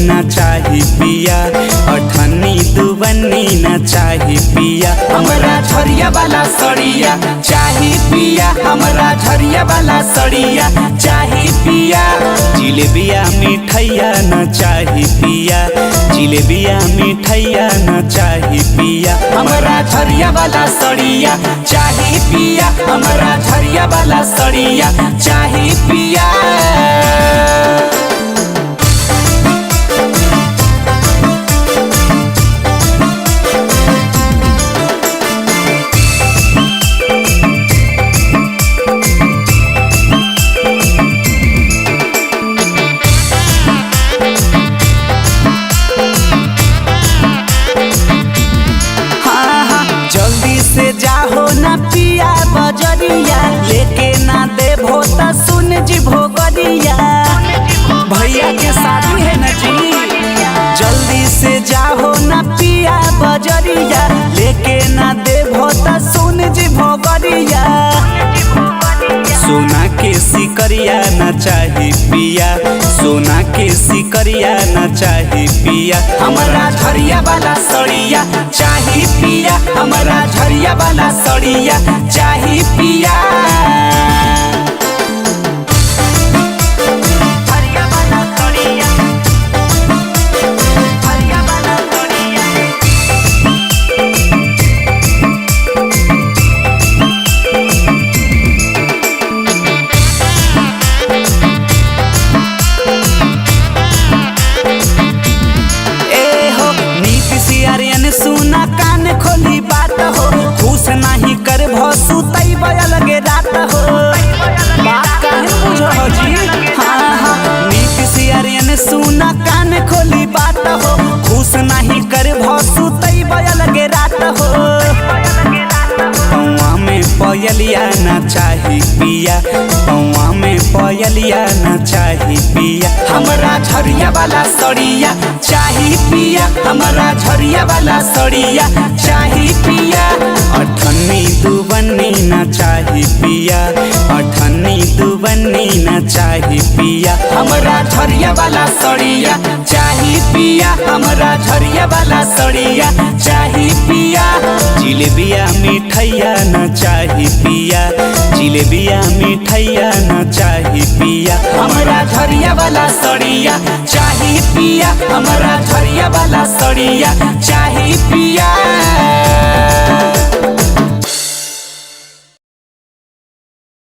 ना चाही पिया, अठन्नी दुबन्नी ना चाही पिया। हमरा झरिया वाला सड़िया चाही पिया, हमरा झरिया वाला सड़िया चाही पिया। जिलेबिया मिठैया ना चाही पिया, जिलेबिया मिठैया ना चाही पिया। हमरा झरिया वाला सड़िया चाही पिया, हमरा झरिया वाला सड़िया चाही पिया। जल्दी से जाहो ना पिया बजरिया, लेके ना देबो त सुन जी भोगरिया। भैया के शादी है ना जी, जल्दी से जाहो ना पिया बजरिया, लेके ना देबो त सुन जी भोगरिया। सोना के सिकरिया ना चाही पिया, सोना के सिकरिया ना चाही पिया। हमरा झरिया वाला सड़िया चाही पिया, हमरा झरिया वाला सड़िया चाही पिया। सुना कान खोली बात हो, खुश नहीं कर भसु तई अलगे रात हो। बात काहे बुझो जी, हाँ हाँ नीतीश आर्यन सुना कान खोली बात हो, खुश नहीं कर भसु तई अलगे रात हो। पौआ में पयलिया ना चाही पिया, पौआ में पयलिया ना चाही पिया। हमरा झरिया वाला सड़िया चाही पिया, हमरा झरिया वाला सड़िया चाही पिया। अठन्नी दुबन्नी ना चाही पिया, अठन्नी दुबन्नी ना चाही पिया। हमरा झरिया वाला सड़िया चाही पिया, हमरा झरिया वाला सड़िया चाही पिया। जिलेबिया मिठैया ना चाही पिया, जिलेबिया मिठैया ना चाही पिया। हमरा झरिया वाला सड़िया चाही पिया, हमरा झरिया वाला सड़िया चाही पिया।